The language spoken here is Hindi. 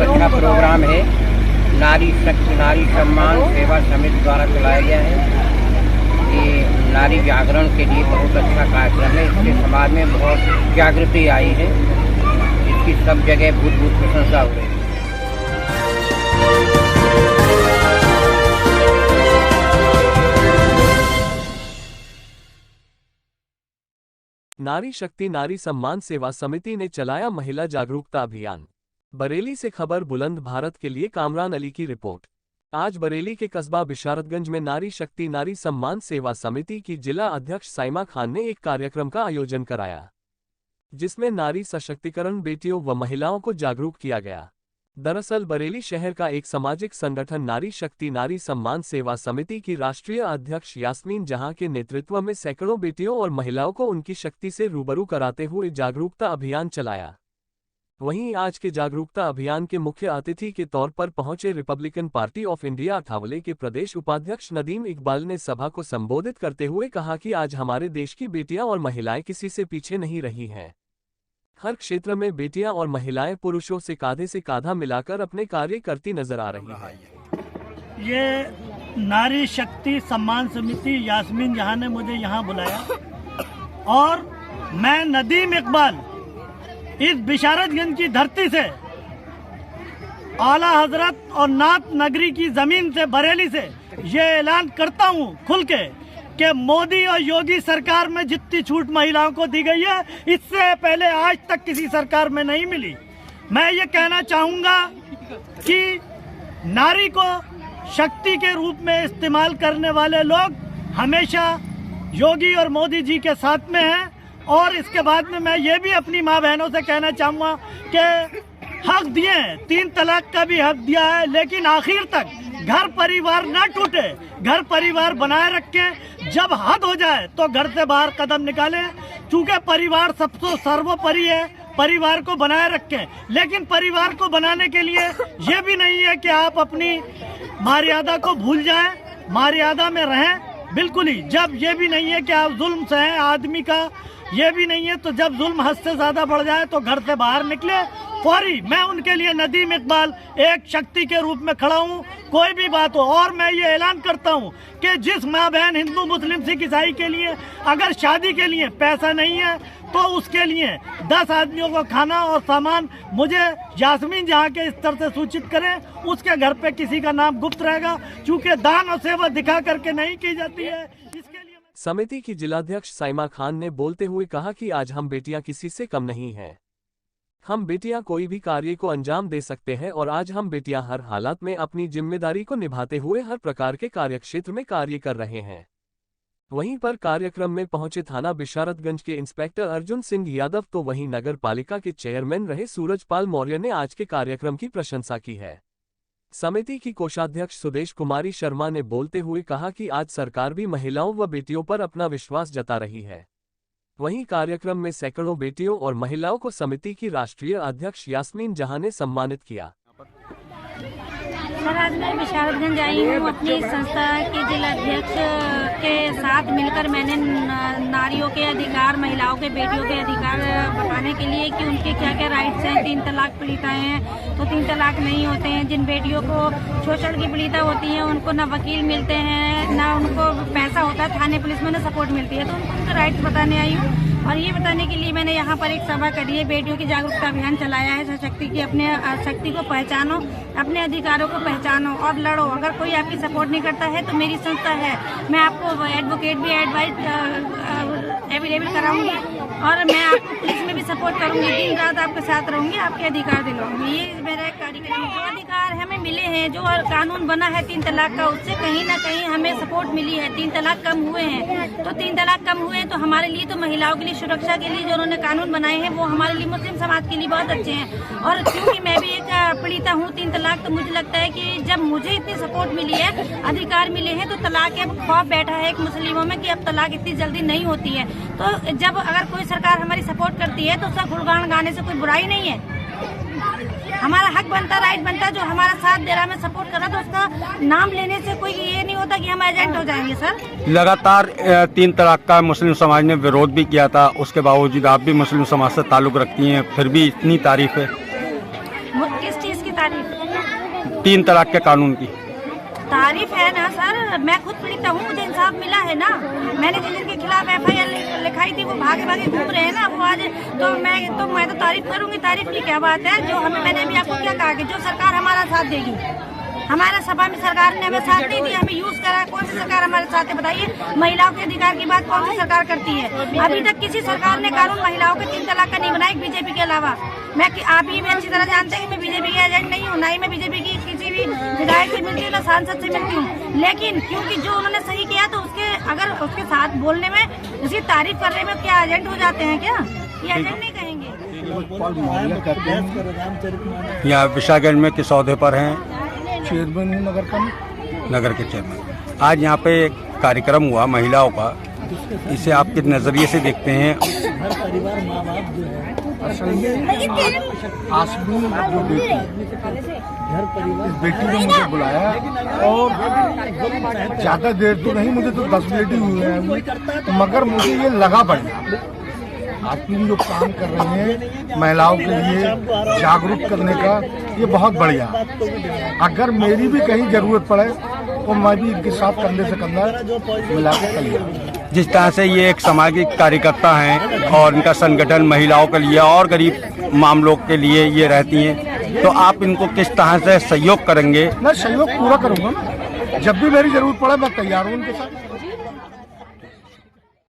अच्छा प्रोग्राम है। नारी शक्ति नारी सम्मान सेवा समिति द्वारा चलाया गया है। ये नारी जागरण के लिए बहुत अच्छा कार्यक्रम है। इससे समाज में बहुत जागृति आई है। इसकी सब जगह बहुत प्रशंसा हो रही है। नारी शक्ति नारी सम्मान सेवा समिति ने चलाया महिला जागरूकता अभियान। बरेली से खबर बुलंद भारत के लिए कामरान अली की रिपोर्ट। आज बरेली के कस्बा बिशारतगंज में नारी शक्ति नारी सम्मान सेवा समिति की जिला अध्यक्ष साइमा खान ने एक कार्यक्रम का आयोजन कराया, जिसमें नारी सशक्तिकरण, बेटियों व महिलाओं को जागरूक किया गया। दरअसल बरेली शहर का एक सामाजिक संगठन नारी शक्ति नारी सम्मान सेवा समिति की राष्ट्रीय अध्यक्ष यास्मीन जहां के नेतृत्व में सैकड़ों बेटियों और महिलाओं को उनकी शक्ति से रूबरू कराते हुए जागरूकता अभियान चलाया। वहीं आज के जागरूकता अभियान के मुख्य अतिथि के तौर पर पहुंचे Republican party of India Athawale के प्रदेश उपाध्यक्ष नदीम इकबाल ने सभा को संबोधित करते हुए कहा कि आज हमारे देश की बेटियां और महिलाएं किसी से पीछे नहीं रही हैं। हर क्षेत्र में बेटियां और महिलाएं पुरुषों से कांधा मिलाकर अपने कार्य करती नजर आ रही हैं। ये नारी शक्ति सम्मान समिति यास्मीन जहां ने मुझे यहां बुलाया और मैं नदीम इकबाल इस बिशारतगंज की धरती से, आला हजरत और नात नगरी की जमीन से, बरेली से ये ऐलान करता हूं खुल के कि मोदी और योगी सरकार में जितनी छूट महिलाओं को दी गई है, इससे पहले आज तक किसी सरकार में नहीं मिली। मैं ये कहना चाहूंगा कि नारी को शक्ति के रूप में इस्तेमाल करने वाले लोग हमेशा योगी और मोदी जी के साथ में हैं। और इसके बाद में मैं ये भी अपनी माँ बहनों से कहना चाहूँगा कि हक दिए हैं, 3 तलाक का भी हक दिया है, लेकिन आखिर तक घर परिवार ना टूटे, घर परिवार बनाए रखें। जब हद हो जाए तो घर से बाहर कदम निकालें, चूँकि परिवार सबसे सर्वोपरि है। परिवार को बनाए रखें, लेकिन परिवार को बनाने के लिए ये भी नहीं है कि आप अपनी मर्यादा को भूल जाएं, मर्यादा में रहें बिल्कुल ही। जब ये भी नहीं है कि आप जुल्म सहें आदमी का, ये भी नहीं है। तो जब जुल्म हद से ज्यादा बढ़ जाए तो घर से बाहर निकले फौरी। मैं उनके लिए नदीम इकबाल एक शक्ति के रूप में खड़ा हूँ, कोई भी बात हो। और मैं ये ऐलान करता हूँ कि जिस माँ बहन हिंदू मुस्लिम सिख ईसाई के लिए अगर शादी के लिए पैसा नहीं है तो उसके लिए 10 आदमियों को खाना और सामान मुझे यास्मीन जहाँ के स्तर से सूचित करें। उसके घर पे किसी का नाम गुप्त रहेगा, क्योंकि दान और सेवा दिखा करके नहीं की जाती है। इसके लिए समिति की जिलाध्यक्ष साइमा खान ने बोलते हुए कहा कि आज हम बेटियां किसी से कम नहीं हैं। हम बेटियां कोई भी कार्य को अंजाम दे सकते हैं और आज हम बेटियां हर हालात में अपनी जिम्मेदारी को निभाते हुए हर प्रकार के कार्यक्षेत्र में कार्य कर रहे हैं। वहीं पर कार्यक्रम में पहुंचे थाना बिशारतगंज के इंस्पेक्टर अर्जुन सिंह यादव तो वहीं नगर पालिका के चेयरमैन रहे सूरजपाल मौर्य ने आज के कार्यक्रम की प्रशंसा की है। समिति की कोषाध्यक्ष सुदेश कुमारी शर्मा ने बोलते हुए कहा कि आज सरकार भी महिलाओं व बेटियों पर अपना विश्वास जता रही है। वहीं कार्यक्रम में सैकड़ों बेटियों और महिलाओं को समिति की राष्ट्रीय अध्यक्ष यास्मीन जहां ने सम्मानित किया। सर, आज मैं बिशारतगंज आई हूँ अपनी संस्था के जिलाध्यक्ष के साथ मिलकर। मैंने नारियों के अधिकार, महिलाओं के, बेटियों के अधिकार बताने के लिए कि उनके क्या क्या राइट्स हैं। 3 तलाक पीड़िता हैं तो 3 तलाक नहीं होते हैं। जिन बेटियों को शोषण की पीड़िता होती है उनको न वकील मिलते हैं, न उनको पैसा होता है, थाने पुलिस में न सपोर्ट मिलती है। तो उनको उनके राइट्स बताने आई हूँ और ये बताने के लिए मैंने यहाँ पर एक सभा करी है। बेटियों की जागरूकता अभियान चलाया है। सशक्ति की अपने शक्ति को पहचानो, अपने अधिकारों को पहचानो और लड़ो। अगर कोई आपकी सपोर्ट नहीं करता है तो मेरी संस्था है, मैं आपको एडवोकेट भी अवेलेबल कराऊंगी और मैं आपको पुलिस में भी सपोर्ट करूंगी। दिन रात आपके साथ रहूंगी, आपके अधिकार दिलाऊंगी। ये मेरा एक कार्यक्रम है। जो अधिकार हमें मिले हैं, जो कानून बना है 3 तलाक का, उससे कहीं ना कहीं हमें सपोर्ट मिली है। 3 तलाक कम हुए हैं तो 3 तलाक कम हुए हैं तो हमारे लिए, तो महिलाओं के लिए सुरक्षा के लिए जो उन्होंने कानून बनाए हैं वो हमारे लिए, मुस्लिम समाज के लिए बहुत अच्छे हैं। और क्योंकि मैं भी एक पीड़िता हूँ 3 तलाक, तो मुझे लगता है कि जब मुझे इतनी सपोर्ट मिली है, अधिकार मिले हैं, तो तलाक अब खौफ बैठा है एक मुस्लिमों में कि अब तलाक इतनी जल्दी नहीं होती है। तो जब अगर कोई सरकार हमारी सपोर्ट करती है तो उसका गुणगान गाने से कोई बुराई नहीं है। हमारा हक बनता, राइट बनता। जो हमारा साथ दे रहा, हमें सपोर्ट कर रहा, तो उसका नाम लेने से कोई ये नहीं होता कि हम एजेंट हो जाएंगे। सर, लगातार 3 तलाक का मुस्लिम समाज ने विरोध भी किया था, उसके बावजूद आप भी मुस्लिम समाज से ताल्लुक रखती हैं, फिर भी इतनी तारीफ है। किस चीज की तारीफ? 3 तलाक के कानून की। तारीफ है ना सर, मैं खुद पीड़ित हूँ, मुझे इंसाफ मिला है ना। मैंने जिनके खिलाफ FIR लिखाई थी वो भागे भागे घूम रहे हैं ना, वो आज तो मैं तो तारीफ करूंगी। तारीफ की क्या बात है? जो मैंने भी आपको क्या कहा कि जो सरकार हमारा साथ देगी, हमारा सभा में सरकार ने हमें साथ नहीं दिया, हमें यूज करा। कौन सी सरकार हमारे साथ है बताइए? महिलाओं के अधिकार की बात कौन सी सरकार करती है? अभी तक किसी सरकार ने कानून महिलाओं के 3 तलाक का नहीं बनाया, बीजेपी के अलावा। आप ही भी अच्छी तरह जानते हैं कि मैं बीजेपी के एजेंट नहीं हूँ, ना ही मैं बीजेपी की किसी भी विधायक से मिलती हूँ, ना सांसद से मिलती हूँ। लेकिन क्योंकि जो उन्होंने सही किया तो उसके साथ बोलने में, उसकी तारीफ करने में क्या एजेंट हो जाते हैं क्या? ये एजेंट नहीं कहेंगे। यहाँ विशाखगंज में किस औहदे पर हैं? चेयरमैन हूँ नगर के चेयरमैन। आज यहाँ पे एक कार्यक्रम हुआ महिलाओं का, इसे आप किस नजरिए से देखते हैं? हर परिवार माँ बाप जो है, असल में आसमीन जो बेटी, घर परिवार इस बेटी ने मुझे बुलाया और ज्यादा देर तो नहीं, मुझे तो 10 मिनट ही हुए हैं, मगर मुझे ये लगा बढ़िया। आप लोग जो काम कर रहे हैं महिलाओं के लिए जागरूक करने का, ये बहुत बढ़िया। अगर मेरी भी कहीं जरूरत पड़े तो मैं भी इनके साथ कंधे से कंधा मिला के तैयार। जिस तरह से ये एक सामाजिक कार्यकर्ता हैं और इनका संगठन महिलाओं के लिए और गरीब मामलों के लिए ये रहती हैं, तो आप इनको किस तरह से सहयोग करेंगे? मैं सहयोग पूरा करूंगा, जब भी मेरी जरूरत पड़े मैं तैयार हूँ उनके साथ।